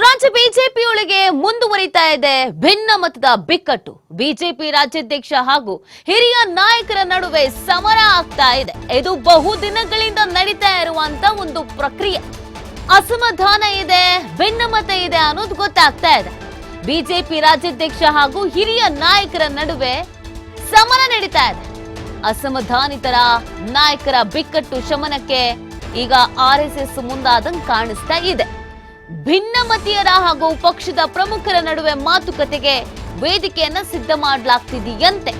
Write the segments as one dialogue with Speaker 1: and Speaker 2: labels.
Speaker 1: ರಾಜ್ಯ ಬಿಜೆಪಿಯೊಳಗೆ ಮುಂದುವರಿತಾ ಇದೆ ಭಿನ್ನಮತದ ಬಿಕ್ಕಟ್ಟು. ಬಿಜೆಪಿ ರಾಜ್ಯಾಧ್ಯಕ್ಷ ಹಾಗೂ ಹಿರಿಯ ನಾಯಕರ ನಡುವೆ ಸಮರ ಆಗ್ತಾ ಇದೆ. ಇದು ಬಹುದಿನಗಳಿಂದ ನಡೀತಾ ಇರುವಂತ ಒಂದು ಪ್ರಕ್ರಿಯೆ. ಅಸಮಾಧಾನ ಇದೆ, ಭಿನ್ನಮತ ಇದೆ ಅನ್ನೋದು ಗೊತ್ತಾಗ್ತಾ ಇದೆ. ಬಿಜೆಪಿ ರಾಜ್ಯಾಧ್ಯಕ್ಷ ಹಾಗೂ ಹಿರಿಯ ನಾಯಕರ ನಡುವೆ ಸಮರ ನಡೀತಾ ಇದೆ. ಅಸಮಾಧಾನಿತರ ನಾಯಕರ ಬಿಕ್ಕಟ್ಟು ಶಮನಕ್ಕೆ ಈಗ ಆರ್ಎಸ್ಎಸ್ ಮುಂದಾದಂಗೆ ಕಾಣಿಸ್ತಾ ಇದೆ. ಭಿನ್ನಮತೀಯರ ಹಾಗೂ ಪಕ್ಷದ ಪ್ರಮುಖರ ನಡುವೆ ಮಾತುಕತೆಗೆ ವೇದಿಕೆಯನ್ನ ಸಿದ್ಧ ಮಾಡಲಾಗ್ತಿದೆಯಂತೆ.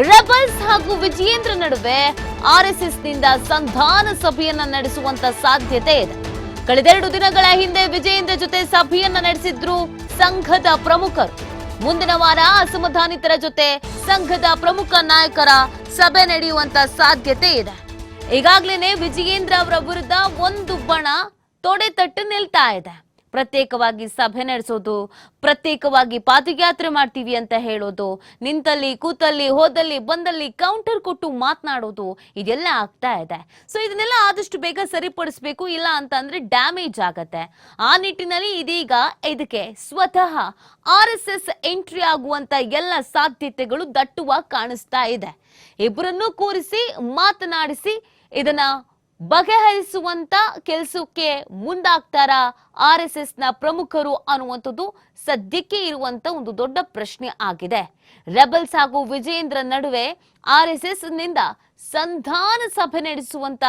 Speaker 1: ರೆಬಲ್ಸ್ ಹಾಗೂ ವಿಜಯೇಂದ್ರ ನಡುವೆ ಆರ್ಎಸ್ಎಸ್ ನಿಂದ ಸಂಧಾನ ಸಭೆಯನ್ನ ನಡೆಸುವಂತ ಸಾಧ್ಯತೆ ಇದೆ. ಕಳೆದೆರಡು ದಿನಗಳ ಹಿಂದೆ ವಿಜಯೇಂದ್ರ ಜೊತೆ ಸಭೆಯನ್ನ ನಡೆಸಿದ್ರು ಸಂಘದ ಪ್ರಮುಖರು. ಮುಂದಿನ ವಾರ ಅಸಮಾಧಾನಿತರ ಜೊತೆ ಸಂಘದ ಪ್ರಮುಖ ನಾಯಕರ ಸಭೆ ನಡೆಯುವಂತ ಸಾಧ್ಯತೆ ಇದೆ. ಈಗಾಗಲೇ ವಿಜಯೇಂದ್ರ ಅವರ ವಿರುದ್ಧ ಒಂದು ಬಣ ತೊಡೆತಟ್ಟು ನಿಲ್ತಾ ಇದೆ. ಪ್ರತ್ಯೇಕವಾಗಿ ಸಭೆ ನಡೆಸೋದು, ಪ್ರತ್ಯೇಕವಾಗಿ ಪಾದಯಾತ್ರೆ ಮಾಡ್ತೀವಿ ಅಂತ ಹೇಳೋದು, ನಿಂತಲ್ಲಿ ಕೂತಲ್ಲಿ ಹೋದಲ್ಲಿ ಬಂದಲ್ಲಿ ಕೌಂಟರ್ ಕೊಟ್ಟು ಮಾತನಾಡೋದು, ಇದೆಲ್ಲ ಆಗ್ತಾ ಇದೆ. ಸೊ ಇದನ್ನೆಲ್ಲ ಆದಷ್ಟು ಬೇಗ ಸರಿಪಡಿಸಬೇಕು, ಇಲ್ಲ ಅಂತಂದ್ರೆ ಡ್ಯಾಮೇಜ್ ಆಗತ್ತೆ. ಆ ನಿಟ್ಟಿನಲ್ಲಿ ಇದೀಗ ಇದಕ್ಕೆ ಸ್ವತಃ ಆರ್ಎಸ್ಎಸ್ ಎಂಟ್ರಿ ಆಗುವಂತ ಎಲ್ಲ ಸಾಧ್ಯತೆಗಳು ದಟ್ಟುವಾಗಿ ಕಾಣಿಸ್ತಾ ಇದೆ. ಇಬ್ಬರನ್ನೂ ಕೂರಿಸಿ ಮಾತನಾಡಿಸಿ ಇದನ್ನ ಬಗೆಹರಿಸುವಂತ ಕೆಲಸಕ್ಕೆ ಮುಂದಾಗ್ತಾರ ಆರ್ಎಸ್ಎಸ್ ನ ಪ್ರಮುಖರು ಅನ್ನುವಂಥದ್ದು ಸದ್ಯಕ್ಕೆ ಇರುವಂತ ಒಂದು ದೊಡ್ಡ ಪ್ರಶ್ನೆ ಆಗಿದೆ. ರೆಬಲ್ಸ್ ಹಾಗೂ ವಿಜಯೇಂದ್ರ ನಡುವೆ ಆರ್ಎಸ್ಎಸ್ ನಿಂದ ಸಂಧಾನ ಸಭೆ ನಡೆಸುವಂತ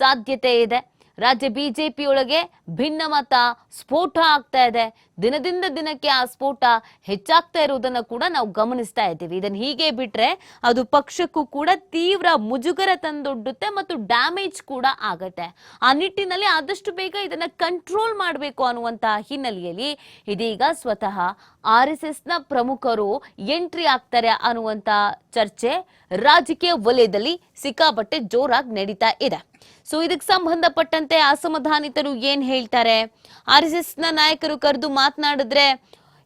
Speaker 1: ಸಾಧ್ಯತೆ ಇದೆ. ರಾಜ್ಯ ಬಿಜೆಪಿಯೊಳಗೆ ಭಿನ್ನಮತ ಸ್ಫೋಟ ಆಗ್ತಾ ಇದೆ. ದಿನದಿಂದ ದಿನಕ್ಕೆ ಆ ಸ್ಫೋಟ ಹೆಚ್ಚಾಗ್ತಾ ಇರುವುದನ್ನು ಕೂಡ ನಾವು ಗಮನಿಸ್ತಾ ಇದ್ದೀವಿ. ಇದನ್ನು ಹೀಗೆ ಬಿಟ್ರೆ ಅದು ಪಕ್ಷಕ್ಕೂ ಕೂಡ ತೀವ್ರ ಮುಜುಗರ ತಂದೊಡ್ಡುತ್ತೆ ಮತ್ತು ಡ್ಯಾಮೇಜ್ ಕೂಡ ಆಗತ್ತೆ. ಆ ನಿಟ್ಟಿನಲ್ಲಿ ಆದಷ್ಟು ಬೇಗ ಇದನ್ನ ಕಂಟ್ರೋಲ್ ಮಾಡಬೇಕು ಅನ್ನುವಂತ ಹಿನ್ನೆಲೆಯಲ್ಲಿ ಇದೀಗ ಸ್ವತಃ ಆರ್ಎಸ್ಎಸ್ ನ ಪ್ರಮುಖರು ಎಂಟ್ರಿ ಆಗ್ತಾರೆ ಅನ್ನುವಂತ ಚರ್ಚೆ ರಾಜಕೀಯ ವಲಯದಲ್ಲಿ ಸಿಕ್ಕಾಪಟ್ಟೆ ಜೋರಾಗಿ ನಡೀತಾ ಇದೆ. ಸೊ ಇದಕ್ಕೆ ಸಂಬಂಧಪಟ್ಟಂತೆ ಅಸಮಾಧಾನಿತರು ಏನ್ ಹೇಳ್ತಾರೆ, ಆರ್ಎಸ್ಎಸ್ ನ ನಾಯಕರು ಕರೆದು ಮಾತನಾಡಿದ್ರೆ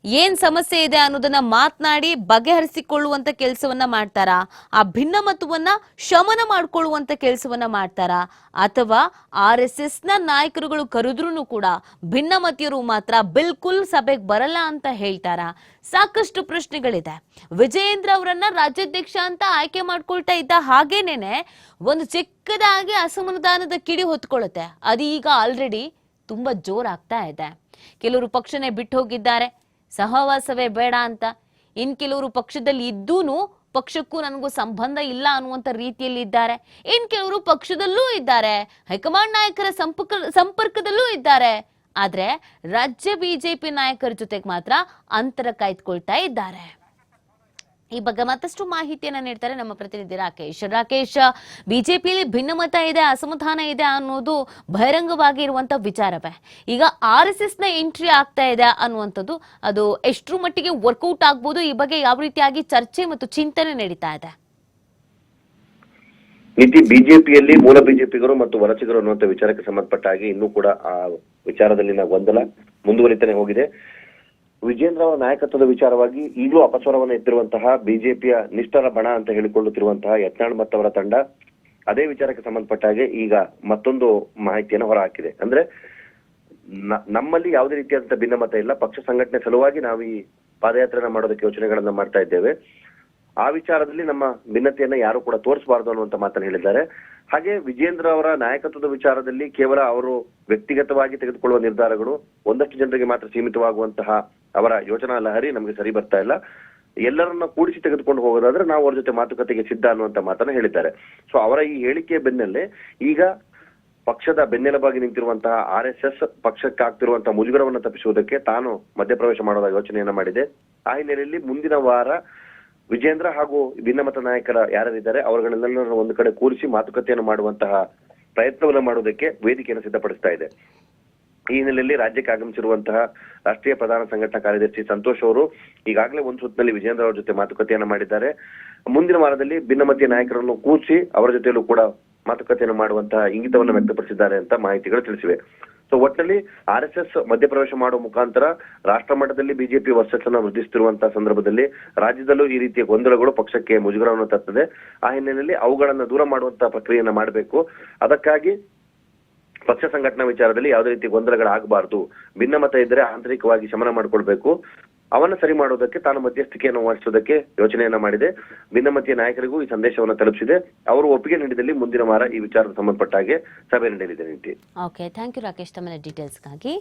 Speaker 1: ಏನ್ ಸಮಸ್ಯೆ ಇದೆ ಅನ್ನೋದನ್ನ ಮಾತನಾಡಿ ಬಗೆಹರಿಸಿಕೊಳ್ಳುವಂತ ಕೆಲಸವನ್ನ ಮಾಡ್ತಾರಾ, ಆ ಭಿನ್ನಮತವನ್ನ ಶಮನ ಮಾಡ್ಕೊಳ್ಳುವಂತ ಕೆಲಸವನ್ನ ಮಾಡ್ತಾರಾ, ಅಥವಾ ಆರ್ಎಸ್ಎಸ್ ನ ನಾಯಕರುಗಳು ಕರೆದ್ರೂ ಕೂಡ ಭಿನ್ನಮತೀಯರು ಮಾತ್ರ ಬಿಲ್ಕುಲ್ ಸಭೆಗೆ ಬರಲ್ಲ ಅಂತ ಹೇಳ್ತಾರಾ? ಸಾಕಷ್ಟು ಪ್ರಶ್ನೆಗಳಿದೆ. ವಿಜಯೇಂದ್ರ ಅವರನ್ನ ರಾಜ್ಯಾಧ್ಯಕ್ಷ ಅಂತ ಆಯ್ಕೆ ಮಾಡ್ಕೊಳ್ತಾ ಇದ್ದ ಹಾಗೇನೇನೆ ಒಂದು ಚಿಕ್ಕದಾಗಿ ಅಸಮಾಧಾನದ ಕಿಡಿ ಹೊತ್ಕೊಳ್ಳುತ್ತೆ. ಅದು ಈಗ ಆಲ್ರೆಡಿ ತುಂಬಾ ಜೋರಾಗ್ತಾ ಇದೆ. ಕೆಲವರು ಪಕ್ಷನೇ ಬಿಟ್ಟು ಹೋಗಿದ್ದಾರೆ, ಸಹವಾಸವೇ ಬೇಡ ಅಂತ. ಇನ್ ಕೆಲವರು ಪಕ್ಷದಲ್ಲಿ ಇದ್ದೂನು ಪಕ್ಷಕ್ಕೂ ನನಗೂ ಸಂಬಂಧ ಇಲ್ಲ ಅನ್ನುವಂತ ರೀತಿಯಲ್ಲಿ ಇದ್ದಾರೆ. ಇನ್ ಕೆಲವರು ಪಕ್ಷದಲ್ಲೂ ಇದ್ದಾರೆ, ಹೈಕಮಾಂಡ್ ನಾಯಕರ ಸಂಪರ್ಕದಲ್ಲೂ ಇದ್ದಾರೆ. ಆದ್ರೆ ರಾಜ್ಯ ಬಿಜೆಪಿ ನಾಯಕರ ಜೊತೆಗೆ ಮಾತ್ರ ಅಂತರ ಕಾಯ್ದುಕೊಳ್ತಾ ಇದ್ದಾರೆ. ಈ ಬಗ್ಗೆ ಮತ್ತಷ್ಟು ಮಾಹಿತಿಯನ್ನ ನೀಡ್ತಾರೆ ನಮ್ಮ ಪ್ರತಿನಿಧಿ ರಾಕೇಶ್. ಬಿಜೆಪಿಯಲ್ಲಿ ಭಿನ್ನಮತ ಇದೆ, ಅಸಮಾಧಾನ ಇದೆ ಅನ್ನೋದು ಬಹಿರಂಗವಾಗಿ ಇರುವಂತ ವಿಚಾರವೇ. ಈಗ ಆರ್ಎಸ್ಎಸ್ ನ ಎಂಟ್ರಿ ಆಗ್ತಾ ಇದೆ ಅನ್ನುವಂಥದ್ದು ಅದು ಎಷ್ಟರ ಮಟ್ಟಿಗೆ ವರ್ಕೌಟ್ ಆಗ್ಬೋದು, ಈ ಬಗ್ಗೆ ಯಾವ ರೀತಿಯಾಗಿ ಚರ್ಚೆ ಮತ್ತು ಚಿಂತನೆ ನಡೀತಾ ಇದೆ?
Speaker 2: ನೀತಿ ಬಿಜೆಪಿಯಲ್ಲಿ ಮೂಲ ಬಿಜೆಪಿಗರು ಮತ್ತು ವಲಸಿಗರು ಅನ್ನುವಂಥ ವಿಚಾರಕ್ಕೆ ಸಂಬಂಧಪಟ್ಟ ಹಾಗೆ ಇನ್ನೂ ಕೂಡ ಆ ವಿಚಾರದಲ್ಲಿನ ಗೊಂದಲ ಮುಂದುವರಿತಾನೆ ಹೋಗಿದೆ. ವಿಜೇಂದ್ರ ಅವರ ನಾಯಕತ್ವದ ವಿಚಾರವಾಗಿ ಈಗಲೂ ಅಪಸ್ವರವನ್ನು ಎತ್ತಿರುವಂತಹ ಬಿಜೆಪಿಯ ನಿಷ್ಠರ ಬಣ ಅಂತ ಹೇಳಿಕೊಳ್ಳುತ್ತಿರುವಂತಹ ಯತ್ನಾಳ್ ಮತ್ತವರ ತಂಡ ಅದೇ ವಿಚಾರಕ್ಕೆ ಸಂಬಂಧಪಟ್ಟ ಹಾಗೆ ಈಗ ಮತ್ತೊಂದು ಮಾಹಿತಿಯನ್ನು ಹೊರಹಾಕಿದೆ. ಅಂದ್ರೆ ನಮ್ಮಲ್ಲಿ ಯಾವುದೇ ರೀತಿಯಾದಂತಹ ಭಿನ್ನಮತ ಇಲ್ಲ, ಪಕ್ಷ ಸಂಘಟನೆ ಸಲುವಾಗಿ ನಾವು ಈ ಪಾದಯಾತ್ರೆನ ಮಾಡೋದಕ್ಕೆ ಯೋಚನೆಗಳನ್ನ ಮಾಡ್ತಾ ಇದ್ದೇವೆ. ಆ ವಿಚಾರದಲ್ಲಿ ನಮ್ಮ ಭಿನ್ನತೆಯನ್ನ ಯಾರು ಕೂಡ ತೋರಿಸಬಾರದು ಅನ್ನುವಂತ ಮಾತನ್ನು ಹೇಳಿದ್ದಾರೆ. ಹಾಗೆ ವಿಜೇಂದ್ರ ಅವರ ನಾಯಕತ್ವದ ವಿಚಾರದಲ್ಲಿ ಕೇವಲ ಅವರು ವ್ಯಕ್ತಿಗತವಾಗಿ ತೆಗೆದುಕೊಳ್ಳುವ ನಿರ್ಧಾರಗಳು ಒಂದಷ್ಟು ಜನರಿಗೆ ಮಾತ್ರ ಸೀಮಿತವಾಗುವಂತಹ ಅವರ ಯೋಚನಾ ಲಹರಿ ನಮಗೆ ಸರಿ ಬರ್ತಾ ಇಲ್ಲ. ಎಲ್ಲರನ್ನ ಕೂಡಿಸಿ ತೆಗೆದುಕೊಂಡು ಹೋಗೋದಾದ್ರೆ ನಾವು ಅವ್ರ ಜೊತೆ ಮಾತುಕತೆಗೆ ಸಿದ್ಧ ಅನ್ನುವಂತ ಮಾತನ್ನ ಹೇಳಿದ್ದಾರೆ. ಸೊ ಅವರ ಈ ಹೇಳಿಕೆಯ ಬೆನ್ನಲ್ಲೇ ಈಗ ಪಕ್ಷದ ಬೆನ್ನೆಲುಬಾಗಿ ನಿಂತಿರುವಂತಹ ಆರ್ಎಸ್ಎಸ್ ಪಕ್ಷಕ್ಕೆ ಆಗ್ತಿರುವಂತಹ ಮುಜುಗರವನ್ನು ತಪ್ಪಿಸುವುದಕ್ಕೆ ತಾನು ಮಧ್ಯಪ್ರವೇಶ ಮಾಡೋದ ಯೋಚನೆಯನ್ನ ಮಾಡಿದೆ. ಆ ಹಿನ್ನೆಲೆಯಲ್ಲಿ ಮುಂದಿನ ವಾರ ವಿಜೇಂದ್ರ ಹಾಗೂ ಭಿನ್ನಮತ ನಾಯಕರ ಯಾರಿದ್ದಾರೆ ಅವರುಗಳನ್ನೆಲ್ಲರನ್ನು ಒಂದು ಕಡೆ ಕೂರಿಸಿ ಮಾತುಕತೆಯನ್ನು ಮಾಡುವಂತಹ ಪ್ರಯತ್ನವನ್ನು ಮಾಡುವುದಕ್ಕೆ ವೇದಿಕೆಯನ್ನು ಸಿದ್ಧಪಡಿಸ್ತಾ ಇದೆ. ಈ ಹಿನ್ನೆಲೆಯಲ್ಲಿ ರಾಜ್ಯಕ್ಕೆ ಆಗಮಿಸಿರುವಂತಹ ರಾಷ್ಟ್ರೀಯ ಪ್ರಧಾನ ಸಂಘಟನಾ ಕಾರ್ಯದರ್ಶಿ ಸಂತೋಷ್ ಅವರು ಈಗಾಗಲೇ ಒಂದು ಸುತ್ತಿನಲ್ಲಿ ವಿಜೇಂದ್ರ ಅವರ ಜೊತೆ ಮಾತುಕತೆಯನ್ನ ಮಾಡಿದ್ದಾರೆ. ಮುಂದಿನ ವಾರದಲ್ಲಿ ಭಿನ್ನಮತೀಯ ನಾಯಕರನ್ನು ಕೂರಿಸಿ ಅವರ ಜೊತೆಯಲ್ಲೂ ಕೂಡ ಮಾತುಕತೆಯನ್ನು ಮಾಡುವಂತಹ ಇಂಗಿತವನ್ನು ವ್ಯಕ್ತಪಡಿಸಿದ್ದಾರೆ ಅಂತ ಮಾಹಿತಿಗಳು ತಿಳಿಸಿವೆ. ಸೊ ಒಟ್ಟಿನಲ್ಲಿ ಆರ್ಎಸ್ಎಸ್ ಮಧ್ಯಪ್ರವೇಶ ಮಾಡುವ ಮುಖಾಂತರ ರಾಷ್ಟ್ರ ಮಟ್ಟದಲ್ಲಿ ಬಿಜೆಪಿ ವರ್ಚಸ್ಸನ್ನು ವೃದ್ಧಿಸುತ್ತಿರುವಂತಹ ಸಂದರ್ಭದಲ್ಲಿ ರಾಜ್ಯದಲ್ಲೂ ಈ ರೀತಿಯ ಗೊಂದಲಗಳು ಪಕ್ಷಕ್ಕೆ ಮುಜುಗರವನ್ನು ತರ್ತದೆ. ಆ ಹಿನ್ನೆಲೆಯಲ್ಲಿ ಅವುಗಳನ್ನ ದೂರ ಮಾಡುವಂತಹ ಪ್ರಕ್ರಿಯೆಯನ್ನ ಮಾಡಬೇಕು. ಅದಕ್ಕಾಗಿ ಪಕ್ಷ ಸಂಘಟನಾ ವಿಚಾರದಲ್ಲಿ ಯಾವುದೇ ರೀತಿ ಗೊಂದಲಗಳಾಗಬಾರದು, ಭಿನ್ನಮತ ಇದ್ದರೆ ಆಂತರಿಕವಾಗಿ ಶಮನ ಮಾಡಿಕೊಳ್ಬೇಕು, ಅವನ್ನ ಸರಿ ಮಾಡೋದಕ್ಕೆ ತಾನು ಮಧ್ಯಸ್ಥಿಕೆಯನ್ನು ವಹಿಸೋದಕ್ಕೆ ಯೋಚನೆಯನ್ನ ಮಾಡಿದೆ. ಭಿನ್ನಮತೀಯ ನಾಯಕರಿಗೂ ಈ ಸಂದೇಶವನ್ನು ತಲುಪಿಸಿದೆ. ಅವರು ಒಪ್ಪಿಗೆ ನೀಡಿದಲ್ಲಿ ಮುಂದಿನ ವಾರ ಈ ವಿಚಾರದ ಸಂಬಂಧಪಟ್ಟ ಹಾಗೆ ಸಭೆ ನಡೆಯಲಿದೆ.
Speaker 1: ಓಕೆ, ಥ್ಯಾಂಕ್ ಯು ರಾಕೇಶ್ ತಮ್ಮ ಡೀಟೇಲ್ಸ್ಗಾಗಿ.